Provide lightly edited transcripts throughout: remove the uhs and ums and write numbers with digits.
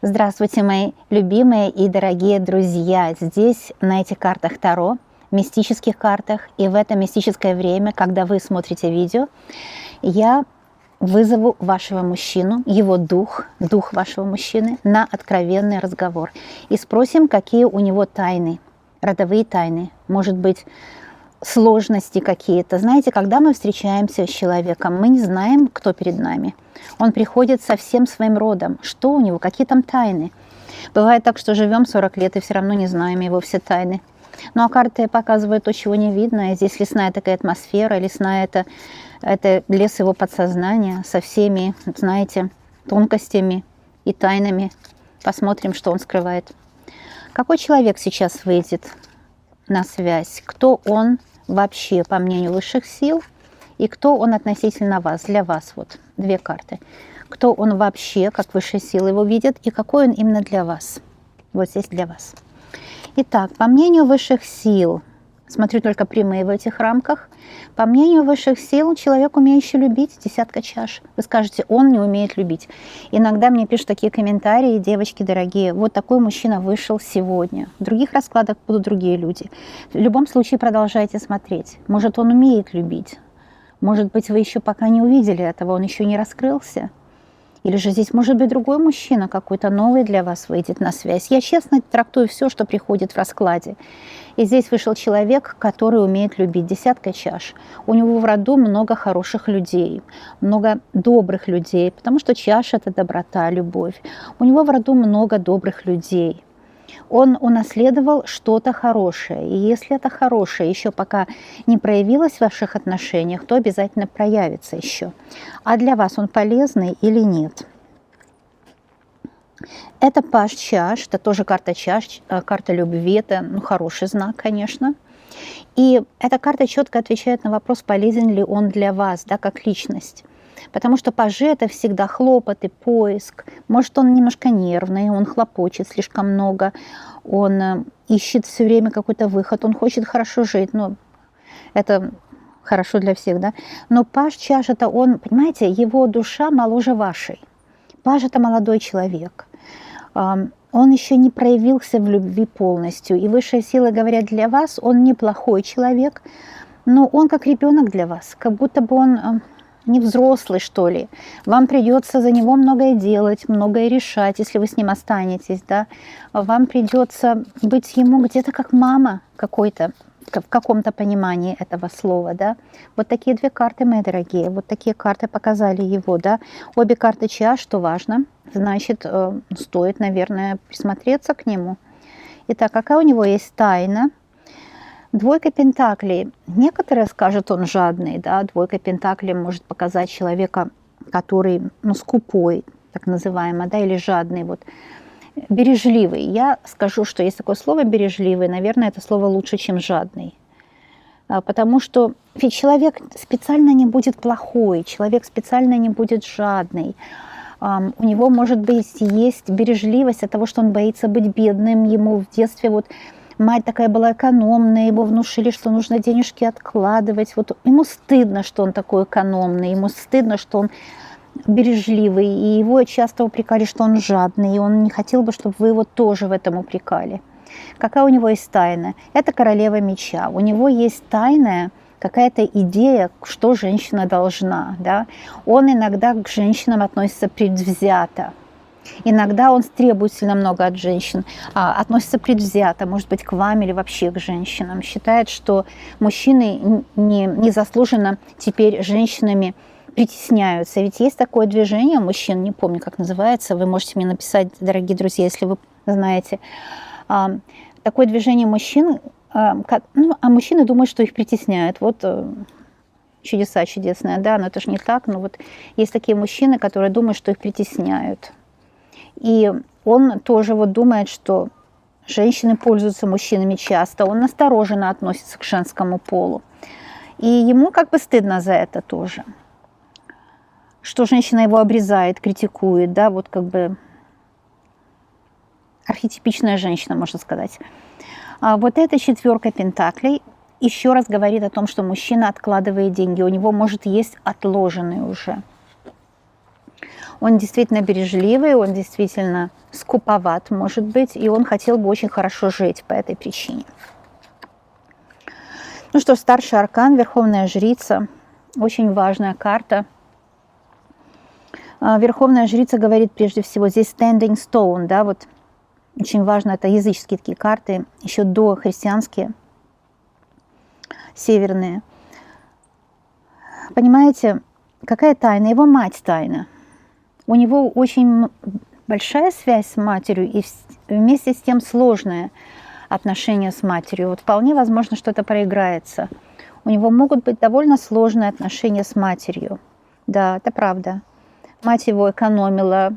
Здравствуйте, мои любимые и дорогие друзья! Здесь, на этих картах Таро, мистических картах, и в это мистическое время, когда вы смотрите видео, я вызову вашего мужчину, его дух вашего мужчины, на откровенный разговор. И спросим, какие у него тайны, родовые тайны, может быть, сложности какие-то. Знаете, когда мы встречаемся с человеком, мы не знаем, кто перед нами. Он приходит со всем своим родом. Что у него, какие там тайны? Бывает так, что живем 40 лет и все равно не знаем его все тайны. Ну а карты показывают то, чего не видно. Здесь лесная такая атмосфера, лесная это лес его подсознания со всеми, знаете, тонкостями и тайнами. Посмотрим, что он скрывает. Какой человек сейчас выйдет на связь? Кто он вообще, по мнению высших сил, и кто он относительно вас, для вас? Вот две карты. Кто он вообще, как высшие силы его видят, и какой он именно для вас? Вот здесь для вас. Итак, по мнению высших сил, смотрю только прямые в этих рамках, по мнению высших сил, человек, умеющий любить, десятка чаш. Вы скажете, он не умеет любить. Иногда мне пишут такие комментарии, девочки дорогие, вот такой мужчина вышел сегодня. В других раскладах будут другие люди. В любом случае продолжайте смотреть. Может, он умеет любить. Может быть, вы еще пока не увидели этого, он еще не раскрылся. Или же здесь может быть другой мужчина, какой-то новый для вас выйдет на связь. Я честно трактую все, что приходит в раскладе. И здесь вышел человек, который умеет любить, десятка чаш. У него в роду много хороших людей, много добрых людей, потому что чаша – это доброта, любовь. У него в роду много добрых людей. Он унаследовал что-то хорошее. И если это хорошее еще пока не проявилось в ваших отношениях, то обязательно проявится еще. А для вас он полезный или нет? Это паж чаш, это тоже карта чаш, карта любви, это хороший знак, конечно. И эта карта четко отвечает на вопрос, полезен ли он для вас, да, как личность. Потому что пажи – это всегда хлопоты, поиск. Может, он немножко нервный, он хлопочет слишком много, он ищет все время какой-то выход, он хочет хорошо жить. Ну, это хорошо для всех, да? Но паж чаш – это он, понимаете, его душа моложе вашей. Паж – это молодой человек. Он еще не проявился в любви полностью. И высшие силы говорят, для вас он неплохой человек, но он как ребенок для вас, как будто бы он не взрослый, что ли. Вам придется за него многое делать, многое решать, если вы с ним останетесь, да. Вам придется быть ему где-то как мама какой-то, в каком-то понимании этого слова, да. Вот такие две карты, мои дорогие, вот такие карты показали его, да. Обе карты чаш, что важно, значит, стоит, наверное, присмотреться к нему. Итак, какая у него есть тайна? Двойка пентаклей. Некоторые скажут, он жадный, да, двойка пентаклей может показать человека, который, скупой, так называемый, да, или жадный, вот, бережливый. Я скажу, что есть такое слово бережливый, наверное, это слово лучше, чем жадный. Потому что ведь человек специально не будет плохой, человек специально не будет жадный. У него, может быть, есть бережливость от того, что он боится быть бедным, ему в детстве вот мать такая была экономная, его внушили, что нужно денежки откладывать. Вот ему стыдно, что он такой экономный, ему стыдно, что он бережливый. И его часто упрекали, что он жадный, и он не хотел бы, чтобы вы его тоже в этом упрекали. Какая у него есть тайна? Это королева меча. У него есть тайная какая-то идея, что женщина должна. Да? Он иногда к женщинам относится предвзято. Иногда он требует сильно много от женщин, относится предвзято, может быть, к вам или вообще к женщинам. Считает, что мужчины незаслуженно теперь женщинами притесняются. Ведь есть такое движение мужчин, не помню, как называется, вы можете мне написать, дорогие друзья, если вы знаете. Такое движение мужчин, а мужчины думают, что их притесняют. Вот чудеса чудесные, да, но это же не так. Но вот есть такие мужчины, которые думают, что их притесняют. И он тоже вот думает, что женщины пользуются мужчинами часто, он настороженно относится к женскому полу. И ему как бы стыдно за это тоже, что женщина его обрезает, критикует, да, вот как бы архетипичная женщина, можно сказать. А вот эта четверка пентаклей еще раз говорит о том, что мужчина откладывает деньги, у него может есть отложенные уже. Он действительно бережливый, он действительно скуповат, может быть, и он хотел бы очень хорошо жить по этой причине. Ну что, старший аркан, Верховная Жрица, очень важная карта. Верховная Жрица говорит прежде всего, здесь Standing Stone, да, вот очень важно, это языческие такие карты, еще до христианские, северные. Понимаете, какая тайна? Его мать тайна. У него очень большая связь с матерью и вместе с тем сложное отношение с матерью. Вот вполне возможно, что это проиграется. У него могут быть довольно сложные отношения с матерью. Да, это правда. Мать его экономила,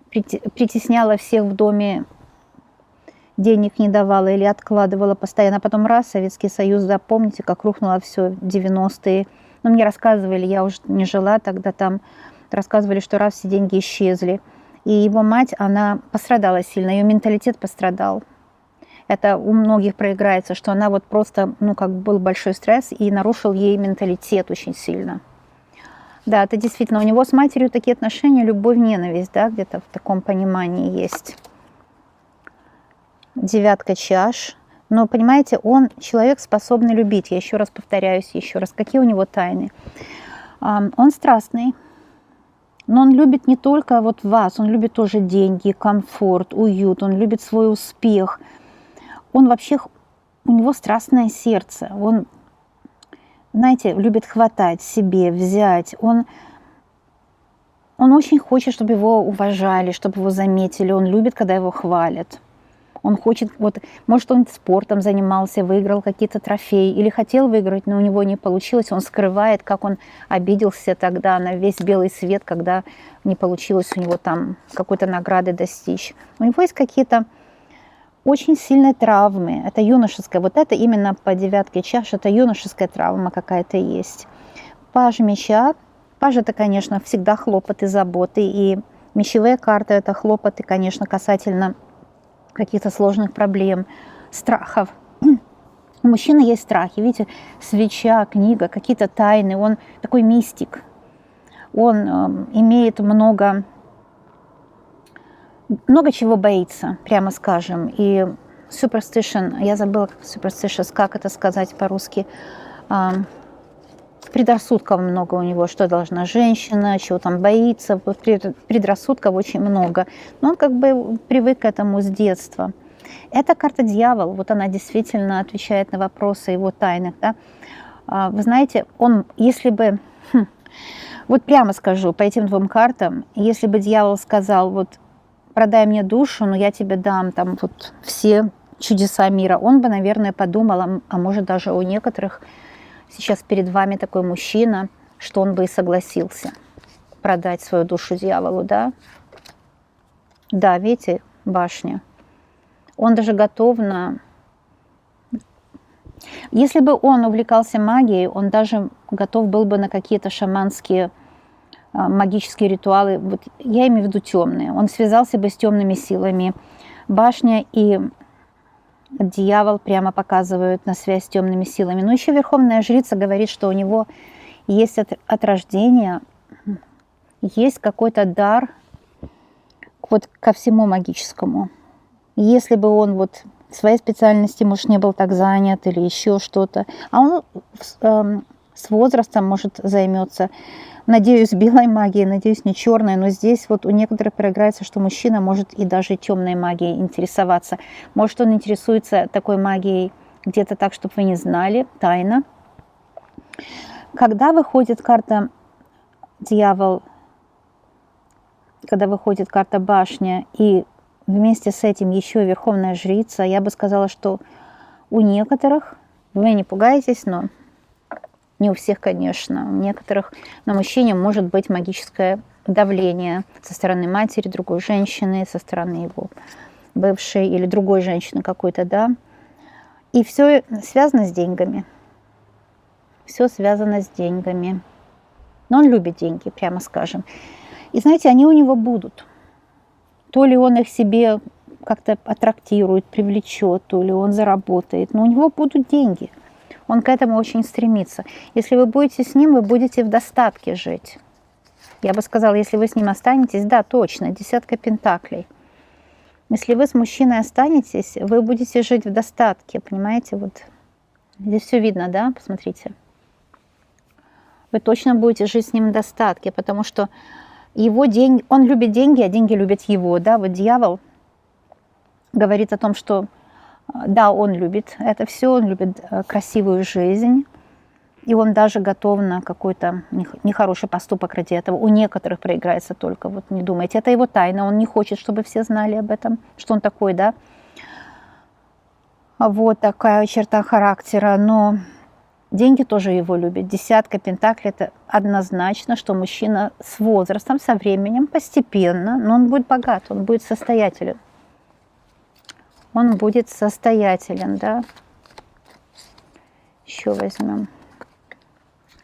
притесняла всех в доме, денег не давала или откладывала постоянно. Потом раз, Советский Союз, запомните, как рухнуло все в 90-е. Но мне рассказывали, я уже не жила тогда там, рассказывали, что раз все деньги исчезли. И его мать, она пострадала сильно, ее менталитет пострадал. Это у многих проиграется, что она вот просто, ну, как был большой стресс и нарушил ей менталитет очень сильно. Да, это действительно, у него с матерью такие отношения, любовь, ненависть, да, где-то в таком понимании есть. Девятка чаш. Но, понимаете, он человек, способный любить. Я еще раз повторяюсь, еще раз. Какие у него тайны? Он страстный. Но он любит не только вот вас, он любит тоже деньги, комфорт, уют, он любит свой успех. Он вообще, у него страстное сердце. Он, знаете, любит хватать себе, взять. Он очень хочет, чтобы его уважали, чтобы его заметили. Он любит, когда его хвалят. Он хочет, вот, может, он спортом занимался, выиграл какие-то трофеи или хотел выиграть, но у него не получилось. Он скрывает, как он обиделся тогда на весь белый свет, когда не получилось у него там какой-то награды достичь. У него есть какие-то очень сильные травмы. Это юношеская, вот это именно по девятке чаш, это юношеская травма какая-то есть. Паж меча. Паж это, конечно, всегда хлопоты, заботы. И мечевые карты это хлопоты, конечно, касательно каких-то сложных проблем, страхов. У мужчины есть страхи. Видите, свеча, книга, какие-то тайны. Он такой мистик. Он имеет много чего боится, прямо скажем. И superstition, я забыла, superstitious, как это сказать по-русски, предрассудков много у него, что должна женщина, чего там боится, предрассудков очень много. Но он как бы привык к этому с детства. Эта карта дьявол, вот она действительно отвечает на вопросы его тайных. Да? Вы знаете, он, если бы, вот прямо скажу, по этим двум картам, если бы дьявол сказал, вот продай мне душу, но я тебе дам там вот все чудеса мира, он бы, наверное, подумал, а может даже у некоторых сейчас перед вами такой мужчина, что он бы и согласился продать свою душу дьяволу, да? Да, видите, башня. Он даже готов на... Если бы он увлекался магией, он даже готов был бы на какие-то шаманские, магические ритуалы. Вот я имею в виду темные. Он связался бы с темными силами. Башня и дьявол прямо показывают на связь с темными силами. Но еще Верховная Жрица говорит, что у него есть от рождения, есть какой-то дар вот ко всему магическому. Если бы он вот в своей специальности, может, не был так занят или еще что-то, а он с возрастом, может, займется, надеюсь, белой магией, надеюсь, не черной, но здесь вот у некоторых проиграется, что мужчина может и даже темной магией интересоваться. Может, он интересуется такой магией где-то так, чтобы вы не знали, тайно. Когда выходит карта дьявол, когда выходит карта башня, и вместе с этим еще Верховная Жрица, я бы сказала, что у некоторых, вы не пугаетесь, но не у всех, конечно, у некоторых на мужчине может быть магическое давление со стороны матери, другой женщины, со стороны его бывшей или другой женщины какой-то, да. И все связано с деньгами. Все связано с деньгами. Но он любит деньги, прямо скажем. И знаете, они у него будут. То ли он их себе как-то аттрактирует, привлечет, то ли он заработает. Но у него будут деньги. Он к этому очень стремится. Если вы будете с ним, вы будете в достатке жить. Я бы сказала, если вы с ним останетесь, да, точно, десятка пентаклей. Если вы с мужчиной останетесь, вы будете жить в достатке, понимаете? Вот здесь все видно, да? Посмотрите. Вы точно будете жить с ним в достатке, потому что его деньги, он любит деньги, а деньги любят его, да? Вот дьявол говорит о том, что да, он любит это все, он любит красивую жизнь, и он даже готов на какой-то нехороший поступок ради этого. У некоторых проиграется только, вот не думайте, это его тайна, он не хочет, чтобы все знали об этом, что он такой, да. Вот такая черта характера, но деньги тоже его любят. Десятка пентаклей – это однозначно, что мужчина с возрастом, со временем, постепенно, но он будет богат, он будет состоятелен. Он будет состоятелен, да. Еще возьмем.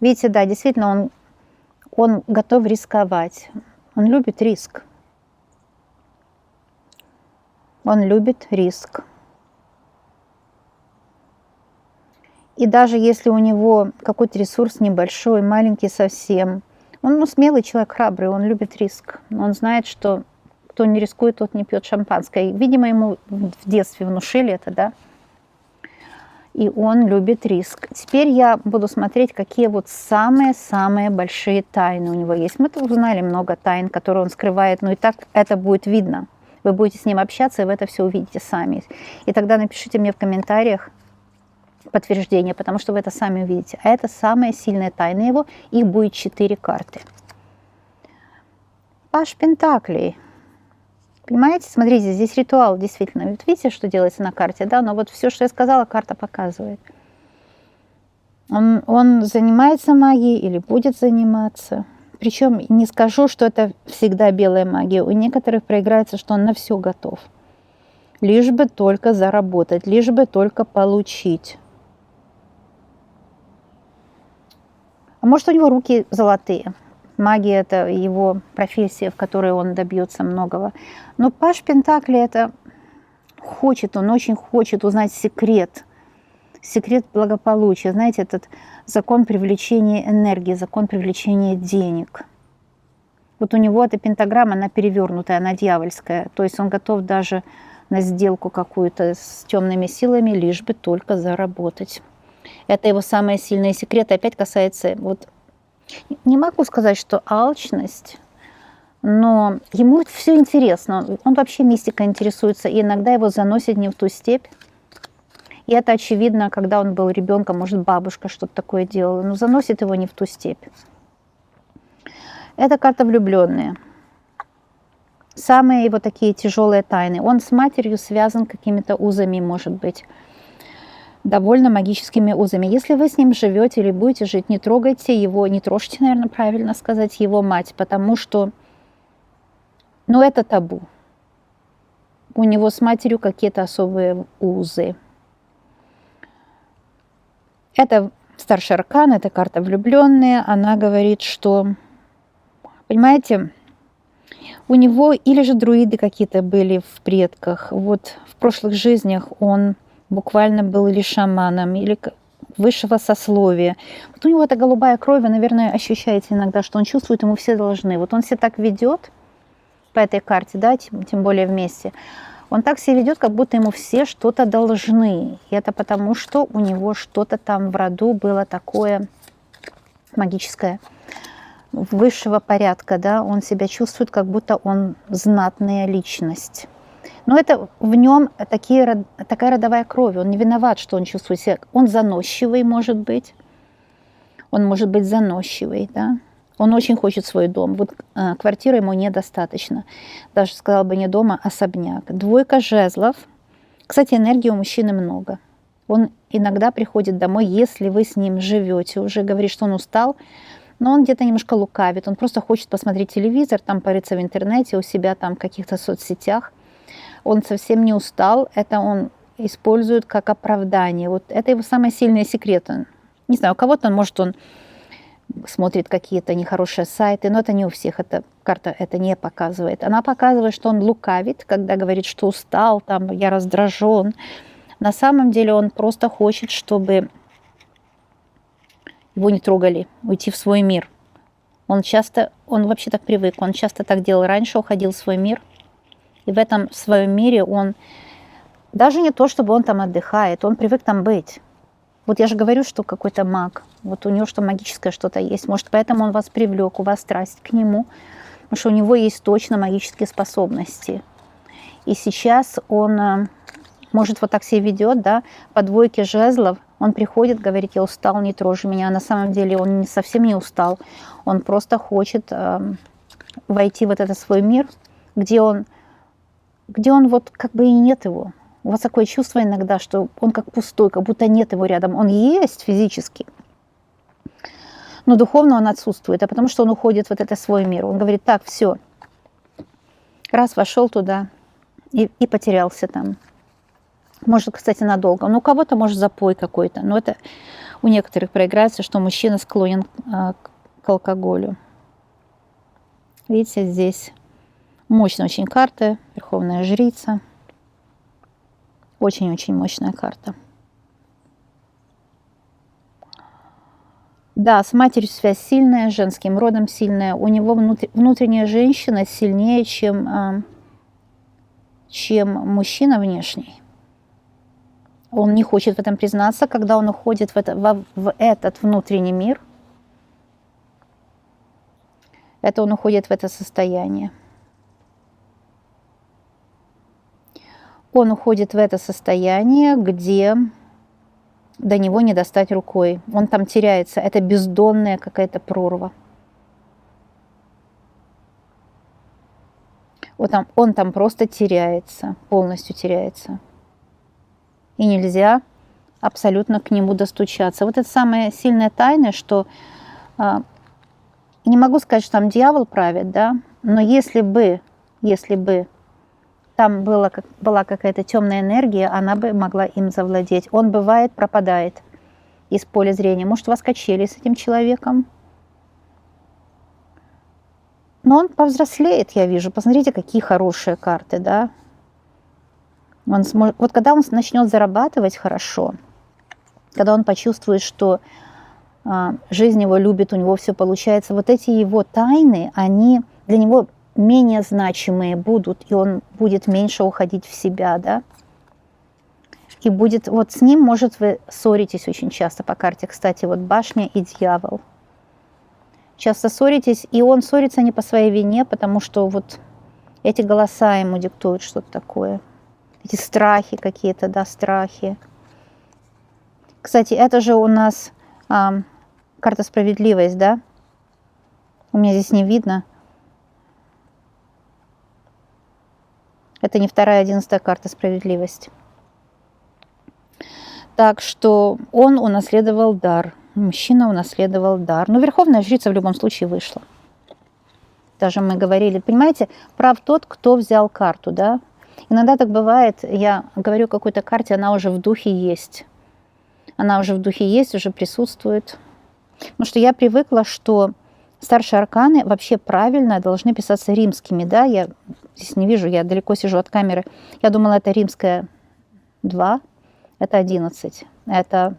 Видите, да, действительно, он готов рисковать. Он любит риск. Он любит риск. И даже если у него какой-то ресурс небольшой, маленький совсем, он смелый человек, храбрый, он любит риск. Он знает, что кто не рискует, тот не пьет шампанское. И, видимо, ему в детстве внушили это, да. И он любит риск. Теперь я буду смотреть, какие вот самые-самые большие тайны у него есть. Мы узнали много тайн, которые он скрывает, но и так это будет видно. Вы будете с ним общаться, и вы это все увидите сами. И тогда напишите мне в комментариях подтверждение, потому что вы это сами увидите. А это самая сильная тайна его. Их будет 4 карты. Паж Пентаклей. Понимаете, смотрите, здесь ритуал, действительно. Вот видите, что делается на карте, да? Но вот все, что я сказала, карта показывает. Он занимается магией или будет заниматься. Причем не скажу, что это всегда белая магия. У некоторых проиграется, что он на все готов. Лишь бы только заработать, лишь бы только получить. А может, у него руки золотые. Магия – это его профессия, в которой он добьется многого. Но Паж Пентаклей – это он очень хочет узнать секрет благополучия. Знаете, этот закон привлечения энергии, закон привлечения денег. Вот у него эта пентаграмма, она перевернутая, она дьявольская. То есть он готов даже на сделку какую-то с темными силами, лишь бы только заработать. Это его самые сильные секреты. Опять касается вот. Не могу сказать, что алчность, но ему все интересно. Он вообще мистикой интересуется, и иногда его заносит не в ту степь. И это очевидно, когда он был ребенком, может, бабушка что-то такое делала, но заносит его не в ту степь. Это карта влюбленные. Самые его такие тяжелые тайны. Он с матерью связан какими-то узами, может быть. Довольно магическими узами. Если вы с ним живете или будете жить, не трогайте его, не трожьте, наверное, правильно сказать, его мать, потому что, это табу. У него с матерью какие-то особые узы. Это старший аркан, это карта влюбленные. Она говорит, что, понимаете, у него или же друиды какие-то были в предках. Вот в прошлых жизнях он буквально был или шаманом, или высшего сословия. Вот у него эта голубая кровь, вы, наверное, ощущаете иногда, что он чувствует, ему все должны. Вот он себя так ведет по этой карте, да, тем более вместе. Он так себя ведет, как будто ему все что-то должны. И это потому, что у него что-то там в роду было такое магическое, высшего порядка, да. Он себя чувствует, как будто он знатная личность. Но это в нем такая родовая кровь. Он не виноват, что он чувствует себя. Он заносчивый, может быть. Он может быть заносчивый, да. Он очень хочет свой дом. Вот квартиры ему недостаточно. Даже, сказала бы, не дома, а особняк. Двойка жезлов. Кстати, энергии у мужчины много. Он иногда приходит домой, если вы с ним живете. Уже говорит, что он устал, но он где-то немножко лукавит. Он просто хочет посмотреть телевизор, там порыться в интернете, у себя там в каких-то соцсетях. Он совсем не устал, это он использует как оправдание. Вот это его самые сильные секреты. Не знаю, у кого-то, может, он смотрит какие-то нехорошие сайты, но это не у всех, эта карта это не показывает. Она показывает, что он лукавит, когда говорит, что устал, там, я раздражен. На самом деле он просто хочет, чтобы его не трогали, уйти в свой мир. Он вообще так привык, он часто так делал раньше, уходил в свой мир. И в этом своем мире он, даже не то, чтобы он там отдыхает, он привык там быть. Вот я же говорю, что какой-то маг, вот у него что магическое что-то есть. Может, поэтому он вас привлек, у вас страсть к нему, потому что у него есть точно магические способности. И сейчас он, может, вот так себя ведет, да, по двойке жезлов. Он приходит, говорит: я устал, не трожь меня. А на самом деле он совсем не устал. Он просто хочет войти в этот свой мир, где он вот как бы и нет его. У вас такое чувство иногда, что он как пустой, как будто нет его рядом. Он есть физически, но духовно он отсутствует, а потому что он уходит в этот свой мир. Он говорит: так, все, раз вошел туда и потерялся там. Может, кстати, надолго. Ну, у кого-то, может, запой какой-то. Но это у некоторых проиграется, что мужчина склонен к алкоголю. Видите, здесь мощная очень карта, Верховная Жрица. Очень-очень мощная карта. Да, с матерью связь сильная, с женским родом сильная. У него внутренняя женщина сильнее, чем мужчина внешний. Он не хочет в этом признаться, когда он уходит в этот внутренний мир. Это он уходит в это состояние. Он уходит в это состояние, где до него не достать рукой. Он там теряется. Это бездонная какая-то прорва. Он там просто теряется, полностью теряется. И нельзя абсолютно к нему достучаться. Вот это самая сильная тайна, что не могу сказать, что там дьявол правит, да, но если бы там была какая-то темная энергия, она бы могла им завладеть. Он бывает пропадает из поля зрения. Может, у вас качели с этим человеком? Но он повзрослеет, я вижу. Посмотрите, какие хорошие карты, да. Вот когда он начнет зарабатывать хорошо, когда он почувствует, что жизнь его любит, у него все получается, вот эти его тайны, они для него менее значимые будут, и он будет меньше уходить в себя, да. И будет, вот с ним, может, вы ссоритесь очень часто по карте, кстати, вот башня и дьявол. Часто ссоритесь, и он ссорится не по своей вине, потому что вот эти голоса ему диктуют что-то такое. Эти страхи какие-то, да, страхи. Кстати, это же у нас карта справедливость, да? У меня здесь не видно. Это не вторая, 11-я карта справедливость. Так что он унаследовал дар. Мужчина унаследовал дар. Но Верховная Жрица в любом случае вышла. Даже мы говорили, понимаете, прав тот, кто взял карту, да? Иногда так бывает, я говорю о какой-то карте, она уже в духе есть. Она уже в духе есть, уже присутствует. Потому что я привыкла, что старшие арканы вообще правильно должны писаться римскими, да? Я здесь не вижу, я далеко сижу от камеры. Я думала, это римская 2, это 11. Это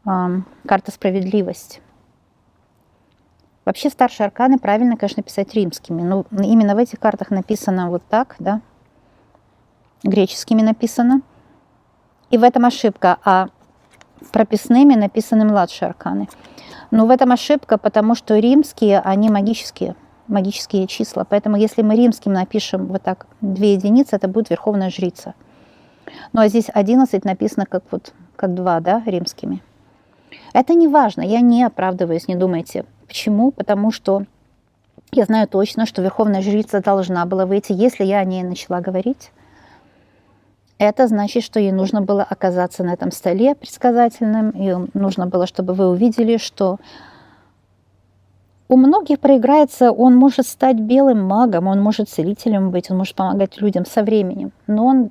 карта справедливость. Вообще старшие арканы правильно, конечно, писать римскими. Но именно в этих картах написано вот так, да? Греческими написано. И в этом ошибка. А прописными написаны младшие арканы. Но в этом ошибка, потому что римские, они магические числа. Поэтому если мы римским напишем вот так 2 единицы, это будет Верховная Жрица. Ну а здесь 11 написано как 2, да, римскими. Это не важно, я не оправдываюсь, не думайте. Почему? Потому что я знаю точно, что Верховная Жрица должна была выйти. Если я о ней начала говорить, это значит, что ей нужно было оказаться на этом столе предсказательном, и нужно было, чтобы вы увидели, что у многих проиграется, он может стать белым магом, он может целителем быть, он может помогать людям со временем, но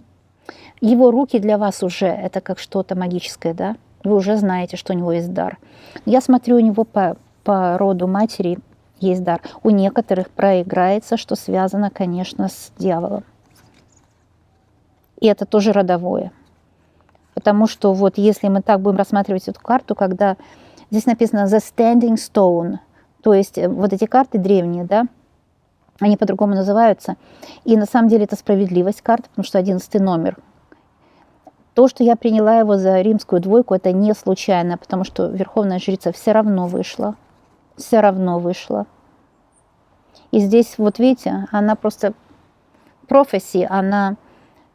его руки для вас уже это как что-то магическое, да? Вы уже знаете, что у него есть дар. Я смотрю, у него по роду матери есть дар. У некоторых проиграется, что связано, конечно, с дьяволом. И это тоже родовое. Потому что вот если мы так будем рассматривать эту карту, когда здесь написано «The Standing Stone», То есть вот эти карты древние, да, они по-другому называются. И на самом деле это справедливость карт, потому что 11 номер. То, что я приняла его за римскую двойку, это не случайно, потому что Верховная Жрица все равно вышла. Все равно вышла. И здесь, вот видите, она просто профессия, она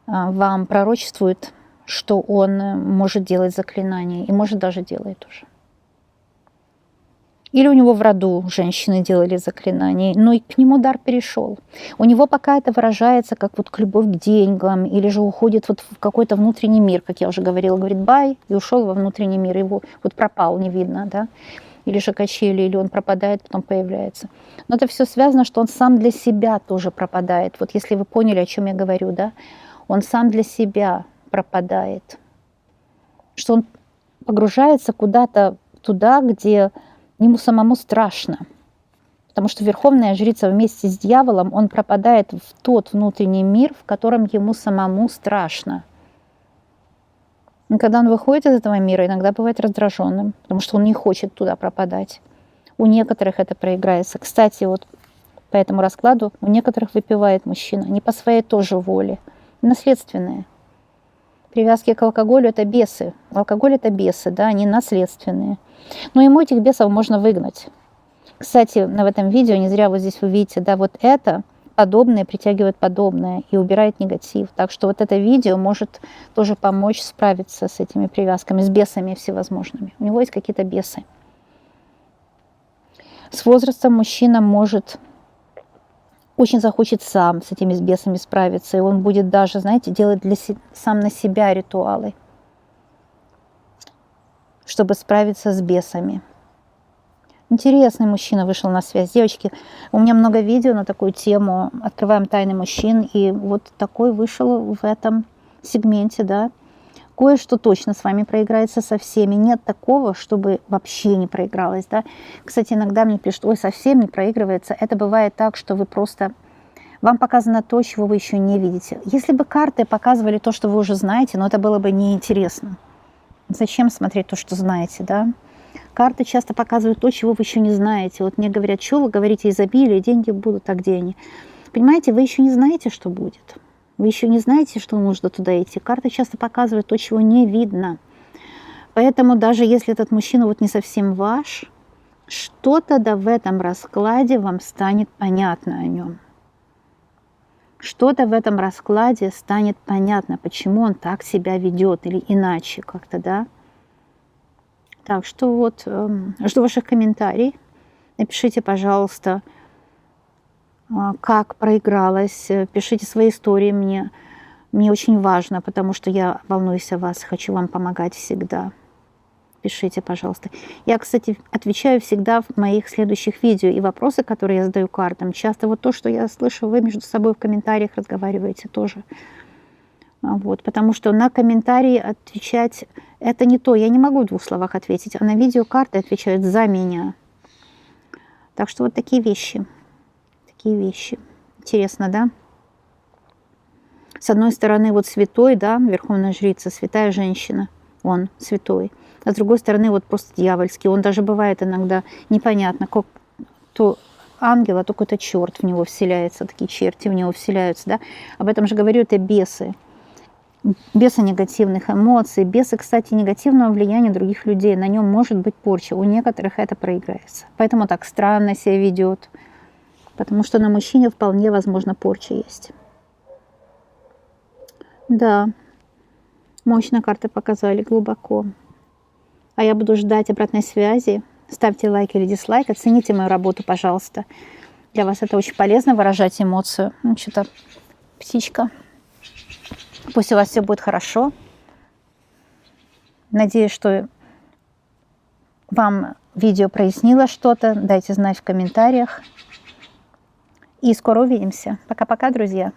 вам пророчествует, что он может делать заклинания, и может даже делает уже. Или у него в роду женщины делали заклинания, но и к нему дар перешел. У него пока это выражается как вот любовь к деньгам, или же уходит вот в какой-то внутренний мир, как я уже говорила, говорит бай, и ушел во внутренний мир, его вот пропал, не видно, да, или же качели, или он пропадает, потом появляется. Но это все связано, что он сам для себя тоже пропадает. Вот если вы поняли, о чем я говорю, да, он сам для себя пропадает, что он погружается куда-то туда, где ему самому страшно, потому что Верховная Жрица вместе с дьяволом, он пропадает в тот внутренний мир, в котором ему самому страшно. И когда он выходит из этого мира, иногда бывает раздраженным, потому что он не хочет туда пропадать. У некоторых это проиграется. Кстати, вот по этому раскладу у некоторых выпивает мужчина, не по своей тоже воле, наследственные. Привязки к алкоголю – это бесы. Алкоголь – это бесы, да, они наследственные. Но ему этих бесов можно выгнать. Кстати, в этом видео, не зря вот здесь вы видите, да, вот это подобное притягивает подобное и убирает негатив. Так что вот это видео может тоже помочь справиться с этими привязками, с бесами всевозможными. У него есть какие-то бесы. С возрастом мужчина может очень захочет сам с этими бесами справиться, и он будет даже, знаете, делать сам на себя ритуалы, чтобы справиться с бесами. Интересный мужчина вышел на связь. Девочки, у меня много видео на такую тему. Открываем тайны мужчин. И вот такой вышел в этом сегменте, да. Кое-что точно с вами проиграется со всеми. Нет такого, чтобы вообще не проигралось, да. Кстати, иногда мне пишут, ой, совсем не проигрывается. Это бывает так, что вы просто... Вам показано то, чего вы еще не видите. Если бы карты показывали то, что вы уже знаете, но это было бы неинтересно. Зачем смотреть то, что знаете, да? Карты часто показывают то, чего вы еще не знаете. Вот мне говорят, что вы говорите, изобилие, деньги будут, а где они? Понимаете, вы еще не знаете, что будет. Вы еще не знаете, что нужно туда идти. Карты часто показывают то, чего не видно. Поэтому даже если этот мужчина вот не совсем ваш, что-то да в этом раскладе вам станет понятно о нем. Что-то в этом раскладе станет понятно, почему он так себя ведет или иначе как-то, да. Так что вот, жду ваших комментариев. Напишите, пожалуйста, как проигралось. Пишите свои истории мне. Мне очень важно, потому что я волнуюсь о вас, хочу вам помогать всегда. Пишите, пожалуйста. Я, кстати, отвечаю всегда в моих следующих видео. И вопросы, которые я задаю картам, часто вот то, что я слышу, вы между собой в комментариях разговариваете тоже. Вот, потому что на комментарии отвечать это не то. Я не могу в 2 словах ответить, а на видео карты отвечают за меня. Так что вот такие вещи. Такие вещи. Интересно, да? С одной стороны, вот святой, да, Верховная Жрица, святая женщина, он святой. А с другой стороны, вот просто дьявольский. Он даже бывает иногда непонятно, как то ангел, а то какой-то черт в него вселяется, такие черти в него вселяются, да. Об этом же говорю, это бесы. Бесы негативных эмоций, бесы, кстати, негативного влияния других людей. На нем может быть порча. У некоторых это проиграется. Поэтому так странно себя ведет. Потому что на мужчине вполне возможно порча есть. Да, мощно карты показали, глубоко. А я буду ждать обратной связи. Ставьте лайк или дизлайк, оцените мою работу, пожалуйста. Для вас это очень полезно, выражать эмоцию. Ну, что-то птичка. Пусть у вас все будет хорошо. Надеюсь, что вам видео прояснило что-то. Дайте знать в комментариях. И скоро увидимся. Пока-пока, друзья.